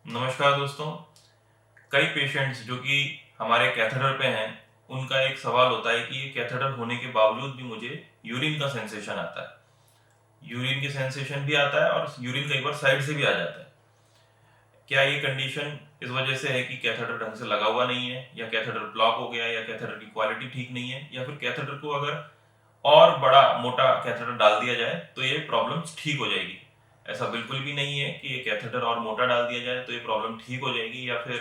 नमस्कार दोस्तों। कई पेशेंट्स जो कि हमारे कैथेटर पे हैं, उनका एक सवाल होता है कि ये कैथेटर होने के बावजूद भी मुझे यूरिन का सेंसेशन आता है। यूरिन की सेंसेशन भी आता है और यूरिन कई बार साइड से भी आ जाता है। क्या ये कंडीशन इस वजह से है कि कैथेटर ढंग से लगा हुआ नहीं है, या कैथेटर ब्लॉक हो गया, या कैथेटर की क्वालिटी ठीक नहीं है, या फिर कैथेटर को अगर और बड़ा मोटा कैथेटर डाल दिया जाए तो ये प्रॉब्लम ठीक हो जाएगी? ऐसा बिल्कुल भी नहीं है कि ये कैथेटर और मोटा डाल दिया जाए तो ये प्रॉब्लम ठीक हो जाएगी, या फिर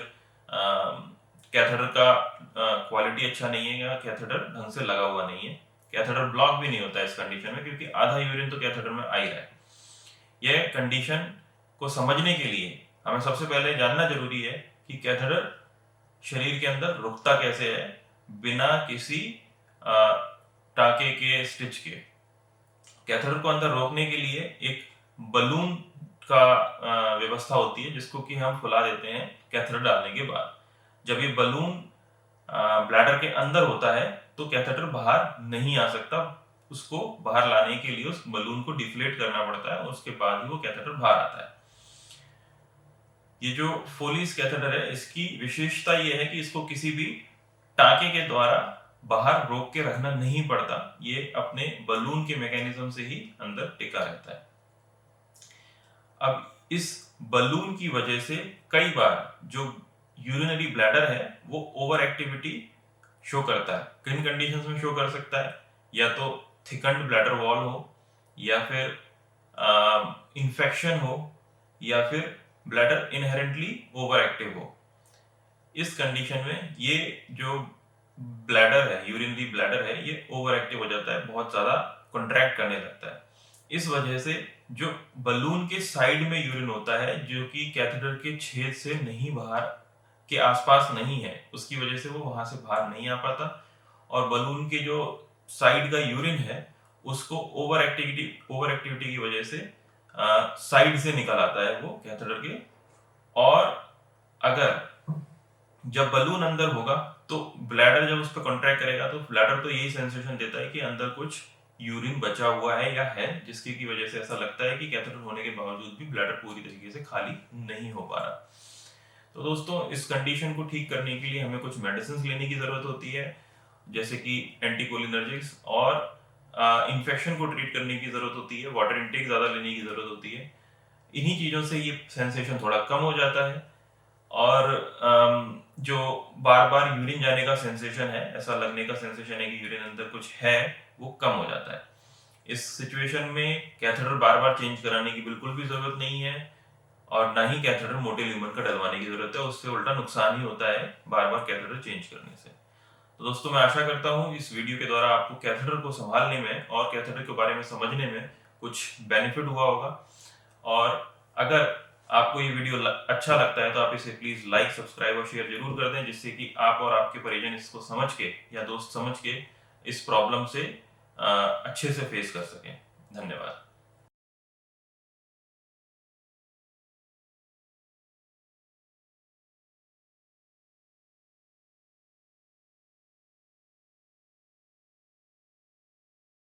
कैथेटर का क्वालिटी अच्छा नहीं है, या कैथेटर ढंग से लगा हुआ नहीं है। कैथेटर ब्लॉक भी नहीं होता है इस कंडीशन में, क्योंकि आधा यूरिन तो कैथेटर में आ ही रहा है। यह कंडीशन को समझने के लिए हमें सबसे पहले जानना जरूरी है कि कैथेटर शरीर के अंदर रुकता कैसे है बिना किसी टाके के, स्टिच के। कैथेटर को अंदर रोकने के लिए एक बलून का व्यवस्था होती है, जिसको कि हम फुला देते हैं कैथेटर डालने के बाद। जब ये बलून ब्लैडर के अंदर होता है तो कैथेटर बाहर नहीं आ सकता। उसको बाहर लाने के लिए उस बलून को डिफ्लेट करना पड़ता है, उसके बाद ही वो कैथेटर बाहर आता है। ये जो फोलीज कैथेटर है, इसकी विशेषता ये है कि इसको किसी भी टाके के द्वारा बाहर रोक के रखना नहीं पड़ता। ये अपने बलून के मैकेनिज्म से ही अंदर टिका रहता है। अब इस बलून की वजह से कई बार जो यूरिनरी ब्लैडर है वो ओवर एक्टिविटी शो करता है। किन कंडीशंस में शो कर सकता है? या तो थिकन्ड ब्लैडर वॉल हो, या फिर इन्फेक्शन हो, या फिर ब्लैडर इनहेरेंटली ओवर एक्टिव हो। इस कंडीशन में ये जो ब्लैडर है, यूरिनरी ब्लैडर है, ये ओवर एक्टिव हो जाता है, बहुत ज्यादा कॉन्ट्रैक्ट करने लगता है। इस वजह से जो बलून के साइड में यूरिन होता है, जो कि कैथेटर के छेद से नहीं, बाहर के आसपास नहीं है, उसकी वजह से वो वहां से बाहर नहीं आ पाता, और बलून के जो साइड का यूरिन है उसको ओवर एक्टिविटी की वजह से साइड से निकल आता है वो कैथेटर के। और अगर जब बलून अंदर होगा तो ब्लैडर जब उस पर कॉन्ट्रैक्ट करेगा तो ब्लैडर तो यही सेंसेशन देता है कि अंदर कुछ यूरिन बचा हुआ है या है, जिसकी की वजह से ऐसा लगता है कि कैथेटर होने के बावजूद भी ब्लैडर पूरी तरीके से खाली नहीं हो पा रहा। तो दोस्तों, इस कंडीशन को ठीक करने के लिए हमें कुछ मेडिसिन लेने की जरूरत होती है, जैसे कि एंटीकोलिनर्जिक्स, और इन्फेक्शन को ट्रीट करने की जरूरत होती है, वाटर इनटेक ज्यादा लेने की जरूरत होती है। इन्हीं चीजों से ये सेंसेशन थोड़ा कम हो जाता है, और जो बार बार यूरिन जाने का सेंसेशन है, ऐसा लगने का सेंसेशन है कि यूरिन अंदर कुछ है, वो कम हो जाता है। इस सिचुएशन में कैथेटर बार बार चेंज कराने की बिल्कुल भी जरूरत नहीं है, और ना ही कैथेटर मोटे ल्यूमन का डलवाने की जरूरत है। उससे उल्टा नुकसान ही होता है बार बार कैथेटर चेंज करने से। तो दोस्तों, मैं आशा करता हूँ इस वीडियो के द्वारा आपको कैथेटर को संभालने में और कैथेटर के बारे में समझने में कुछ बेनिफिट हुआ होगा। और अगर आपको ये वीडियो अच्छा लगता है तो आप इसे प्लीज लाइक, सब्सक्राइब और शेयर जरूर कर दें, जिससे कि आप और आपके परिजन इसको समझ के या दोस्त समझ के इस प्रॉब्लम से अच्छे से फेस कर सकें। धन्यवाद।